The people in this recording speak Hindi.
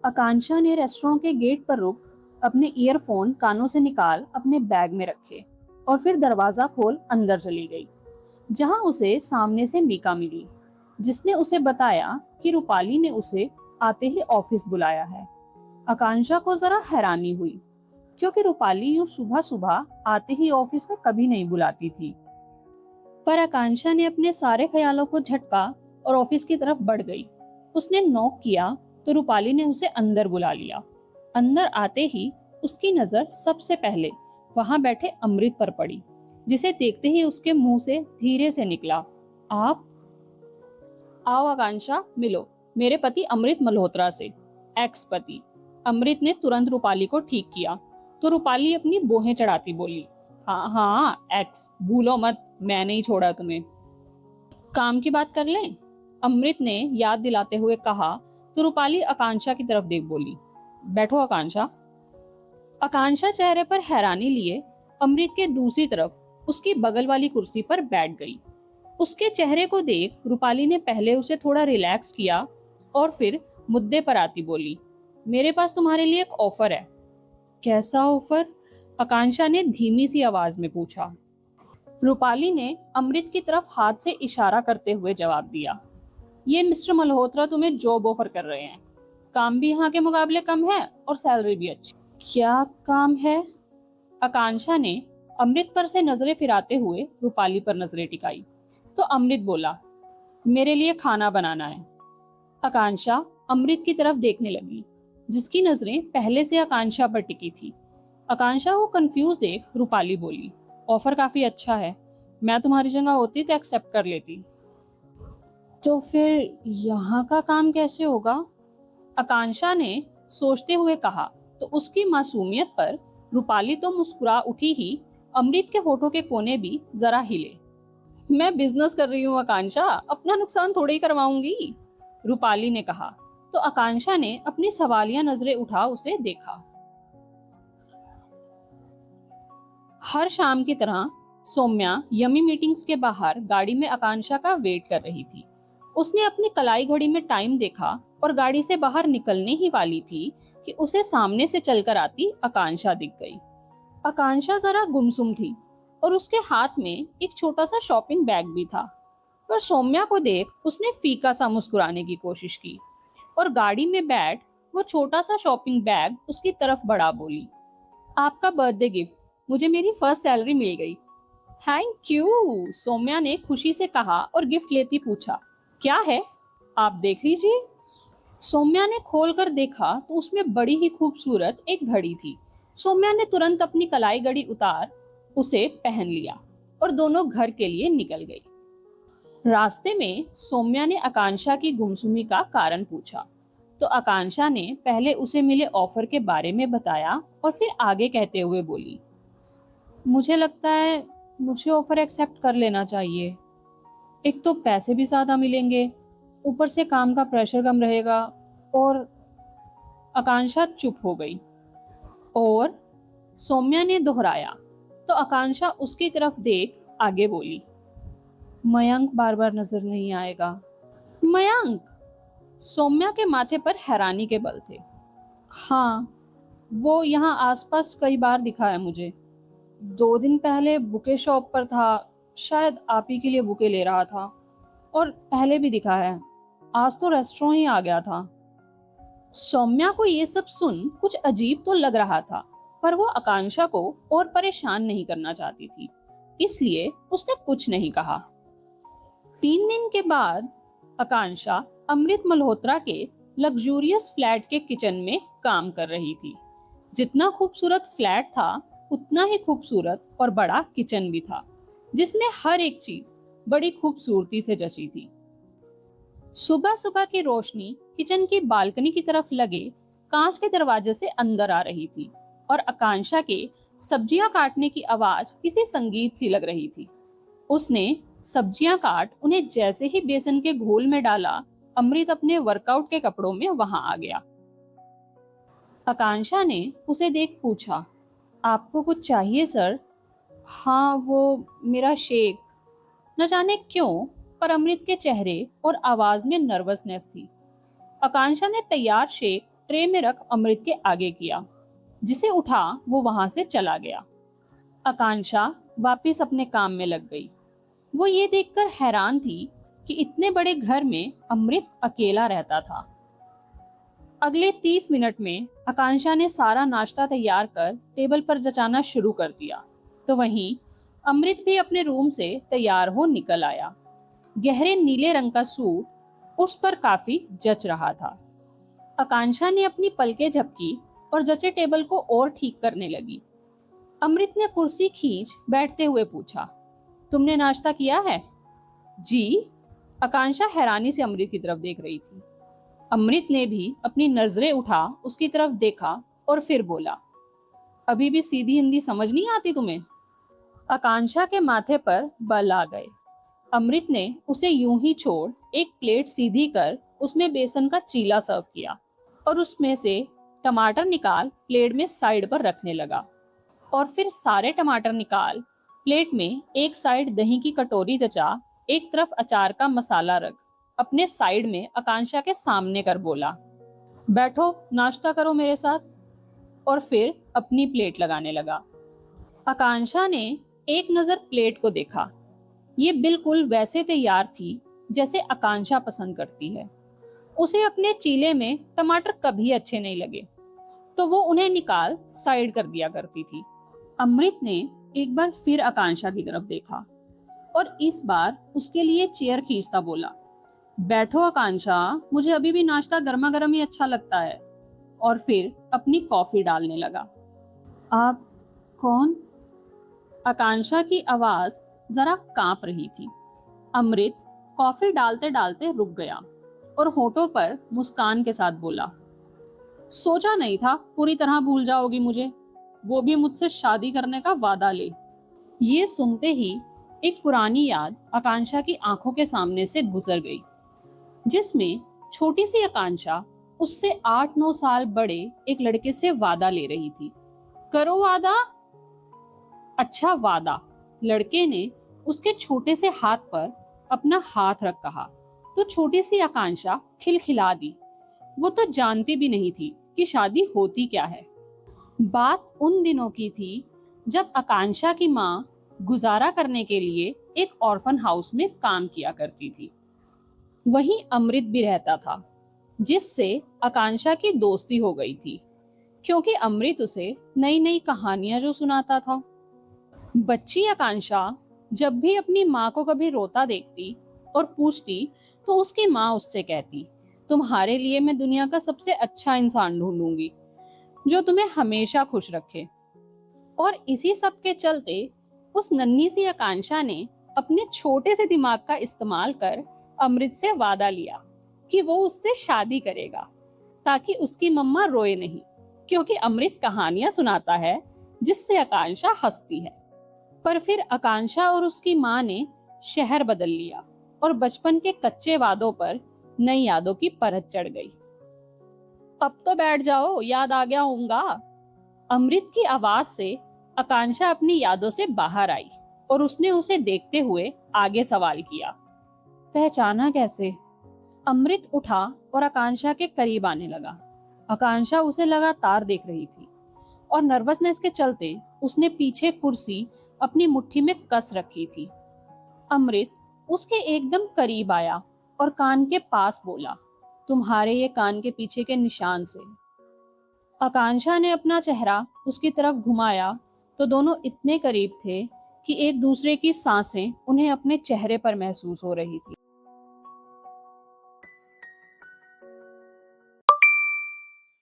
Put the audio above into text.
आकांक्षा ने रेस्टोरेंट के गेट पर रुक अपने ईयरफोन कानों से निकाल अपने बैग में रखे और फिर दरवाजा खोल अंदर चली गई, जहां उसे सामने से मीका मिली, जिसने उसे बताया कि रूपाली ने उसे आते ही ऑफिस बुलाया है। आकांक्षा को जरा हैरानी हुई, क्योंकि रूपाली यूं सुबह सुबह आते ही ऑफिस में कभी नहीं बुलाती थी। पर आकांक्षा ने अपने सारे ख्यालों को झटका और ऑफिस की तरफ बढ़ गई। उसने नॉक किया तो रूपाली ने उसे अंदर बुला लिया। अंदर आते ही उसकी नजर सबसे पहले वहां बैठे अमृत पर पड़ी, जिसे देखते ही उसके मुंह से धीरे से निकला, आप? आओ आकांक्षा, मिलो मेरे पति अमृत मल्होत्रा से। एक्स पति। अमृत ने तुरंत रूपाली को ठीक किया तो रूपाली अपनी बोहें चढ़ाती बोली, हाँ हाँ एक्स, भूलो मत, मैं नहीं छोड़ा तुम्हें। काम की बात कर लें, अमृत ने याद दिलाते हुए कहा तो रूपाली आकांक्षा की तरफ देख बोली, बैठो आकांक्षा। आकांक्षा चेहरे पर हैरानी लिए अमृत के दूसरी तरफ उसकी बगल वाली कुर्सी पर बैठ गई। उसके चेहरे को देख रूपाली ने पहले उसे थोड़ा रिलैक्स किया और फिर मुद्दे पर आती बोली, मेरे पास तुम्हारे लिए एक ऑफर है। कैसा ऑफर? आकांक्षा ने धीमी सी आवाज में पूछा। रूपाली ने अमृत की तरफ हाथ से इशारा करते हुए जवाब दिया, ये मिस्टर मल्होत्रा तुम्हें जॉब ऑफर कर रहे हैं। काम भी यहाँ के मुकाबले कम है और सैलरी भी अच्छी। क्या काम है? आकांक्षा ने अमृत पर से नजरें फिराते हुए रूपाली पर नजरें टिकाई तो अमृत बोला, मेरे लिए खाना बनाना है। आकांक्षा अमृत की तरफ देखने लगी, जिसकी नजरें पहले से आकांक्षा पर टिकी थी। आकांक्षा को कंफ्यूज देख रूपाली बोली, ऑफर काफी अच्छा है, मैं तुम्हारी जगह होती तो एक्सेप्ट कर लेती। तो फिर यहाँ का काम कैसे होगा? आकांक्षा ने सोचते हुए कहा तो उसकी मासूमियत पर रूपाली तो मुस्कुरा उठी ही अमृत के होठों के कोने भी जरा हिले। मैं बिजनेस कर रही हूँ आकांक्षा, अपना नुकसान थोड़ी ही करवाऊंगी, रूपाली ने कहा तो आकांक्षा ने अपनी सवालिया नजरें उठा उसे देखा। हर शाम की तरह सौम्या यमी मीटिंग्स के बाहर गाड़ी में आकांक्षा का वेट कर रही थी। उसने अपनी कलाई घड़ी में टाइम देखा और गाड़ी से बाहर निकलने ही वाली थी कि उसे सामने से चलकर आती आकांक्षा दिख गई। आकांक्षा जरा गुमसुम थी और उसके हाथ में एक छोटा सा शॉपिंग बैग भी था, पर सौम्या को देख उसने फीका सा मुस्कुराने की कोशिश की और गाड़ी में बैठ वो छोटा सा शॉपिंग बैग उसकी तरफ बढ़ा बोली, आपका बर्थडे गिफ्ट, मुझे मेरी फर्स्ट सैलरी मिल गई। थैंक यू, सौम्या ने खुशी से कहा और गिफ्ट लेती पूछा, क्या है? आप देख लीजिए। सौम्या ने खोलकर देखा तो उसमें बड़ी ही खूबसूरत एक घड़ी थी। सौम्या ने तुरंत अपनी कलाई घड़ी उतार उसे पहन लिया और दोनों घर के लिए निकल गई। रास्ते में सौम्या ने आकांक्षा की गुमसुमी का कारण पूछा तो आकांक्षा ने पहले उसे मिले ऑफर के बारे में बताया और फिर आगे कहते हुए बोली, मुझे लगता है मुझे ऑफर एक्सेप्ट कर लेना चाहिए। एक तो पैसे भी ज्यादा मिलेंगे, ऊपर से काम का प्रेशर कम रहेगा। और आकांक्षा चुप हो गई और सौम्या ने दोहराया तो आकांक्षा उसकी तरफ देख आगे बोली, मयंक बार बार नजर नहीं आएगा। मयंक? सौम्या के माथे पर हैरानी के बल थे। हाँ, वो यहाँ आसपास कई बार दिखा है मुझे। 2 दिन पहले बुके शॉप पर था, शायद आप ही के लिए बुके ले रहा था। और पहले भी दिखा है, आज तो रेस्टोरेंट ही आ गया था। सौम्या को ये सब सुन कुछ अजीब तो लग रहा था, पर वो आकांक्षा को और परेशान नहीं करना चाहती थी, इसलिए उसने कुछ नहीं कहा। 3 दिन के बाद आकांक्षा अमृत मल्होत्रा के लग्जूरियस फ्लैट के किचन में काम कर रही थी। जितना खूबसूरत फ्लैट था उतना ही खूबसूरत और बड़ा किचन भी था, जिसमें हर एक चीज बड़ी खूबसूरती से जची थी। सुबह सुबह की रोशनी किचन की बालकनी की तरफ लगे कांच के दरवाजे से अंदर आ रही थी और आकांक्षा के सब्जियां काटने की आवाज किसी संगीत सी लग रही थी। उसने सब्जियां काट उन्हें जैसे ही बेसन के घोल में डाला, अमृत अपने वर्कआउट के कपड़ों में वहां आ गया। आकांक्षा ने उसे देख पूछा, आपको कुछ चाहिए सर? हाँ, वो मेरा शेक। न जाने क्यों, पर अमृत के चेहरे और आवाज में नर्वसनेस थी। आकांक्षा ने तैयार शेक ट्रे में रख अमृत के आगे किया। जिसे उठा वो वहां से चला गया। आकांक्षा वापिस अपने काम में लग गई। वो ये देखकर हैरान थी कि इतने बड़े घर में अमृत अकेला रहता था। अगले 30 मिनट में आकांक्षा ने सारा नाश्ता तैयार कर टेबल पर जचाना शुरू कर दिया, तो वहीं अमृत भी अपने रूम से तैयार हो निकल आया। गहरे नीले रंग का सूट उस पर काफी जच रहा था। आकांक्षा ने अपनी पलकें झपकी और जचे टेबल को और ठीक करने लगी। अमृत ने कुर्सी खींच बैठते हुए पूछा, तुमने नाश्ता किया है? जी। आकांक्षा हैरानी से अमृत की तरफ देख रही थी। अमृत ने भी अपनी नजरें उठा उसकी तरफ देखा और फिर बोला, अभी भी सीधी हिंदी समझ नहीं आती तुम्हें? आकांक्षा के माथे पर बल आ गए। अमृत ने उसे यूं ही छोड़ एक प्लेट सीधी कर उसमें बेसन का चीला सर्व किया और उसमें से टमाटर निकाल प्लेट में साइड पर रखने लगा। और फिर सारे टमाटर निकाल प्लेट में एक साइड दही की कटोरी जचा, एक तरफ अचार का मसाला रख अपने साइड में आकांक्षा के सामने कर बोला, बैठो नाश्ता करो मेरे साथ। और फिर अपनी प्लेट लगाने लगा। आकांक्षा ने एक नजर प्लेट को देखा। ये बिल्कुल वैसे तैयार थी जैसे आकांक्षा पसंद करती है। उसे अपने चीले में टमाटर कभी अच्छे नहीं लगे तो वो उन्हें निकाल साइड कर दिया करती थी। अमृत ने एक बार फिर आकांक्षा की तरफ देखा और इस बार उसके लिए चेयर खींचता बोला, बैठो आकांक्षा, मुझे अभी भी नाश्ता गर्मा गर्म ही अच्छा लगता है। और फिर अपनी कॉफी डालने लगा। आप कौन? आकांक्षा की आवाज जरा कांप रही थी। अमृत कॉफी डालते डालते रुक गया और होठों पर मुस्कान के साथ बोला, सोचा नहीं था पूरी तरह भूल जाओगी मुझे, वो भी मुझसे शादी करने का वादा ले। ये सुनते ही एक पुरानी याद आकांक्षा की आंखों के सामने से गुजर गई, जिसमें छोटी सी आकांक्षा उससे 8-9 साल बड़े एक लड़के से वादा ले रही थी। करो वादा। अच्छा वादा। लड़के ने उसके छोटे से हाथ पर अपना हाथ रख कहा तो छोटी सी आकांक्षा खिलखिला दी। वो तो जानती भी नहीं थी कि शादी होती क्या है। बात उन दिनों की थी जब आकांक्षा की माँ गुजारा करने के लिए एक ऑर्फन हाउस में काम किया करती थी। वहीं अमृत भी रहता था, जिससे आकांक्षा की दोस्ती हो गई थी, क्योंकि अमृत उसे नई नई कहानियां जो सुनाता था। बच्ची आकांक्षा जब भी अपनी माँ को कभी रोता देखती और पूछती तो उसकी माँ उससे कहती, तुम्हारे लिए मैं दुनिया का सबसे अच्छा इंसान ढूंढूंगी जो तुम्हें हमेशा खुश रखे। और इसी सब के चलते उस नन्ही सी आकांक्षा ने अपने छोटे से दिमाग का इस्तेमाल कर अमृत से वादा लिया कि वो उससे शादी करेगा, ताकि उसकी मम्मा रोए नहीं, क्योंकि अमृत कहानियां सुनाता है जिससे आकांक्षा हंसती है। पर फिर आकांक्षा और उसकी माँ ने शहर बदल लिया और बचपन के कच्चे वादों पर नई यादों की परत चढ़ गई। अब तो बैठ जाओ, याद आ गया होगा। अमृत की आवाज से आकांक्षा अपनी यादों से बाहर आई और उसने उसे देखते हुए आगे सवाल किया, पहचाना कैसे? अमृत उठा और आकांक्षा के करीब आने लगा। आकांक्षा उसे लगातार देख रही थी और नर्वसनेस के चलते उसने पीछे कुर्सी अपनी मुट्ठी में कस रखी थी। अमृत उसके एकदम करीब आया और कान के पास बोला, तुम्हारे ये कान के पीछे के निशान से। आकांक्षा ने अपना चेहरा उसकी तरफ घुमाया तो दोनों इतने करीब थे कि एक दूसरे की सांसें उन्हें अपने चेहरे पर महसूस हो रही थी।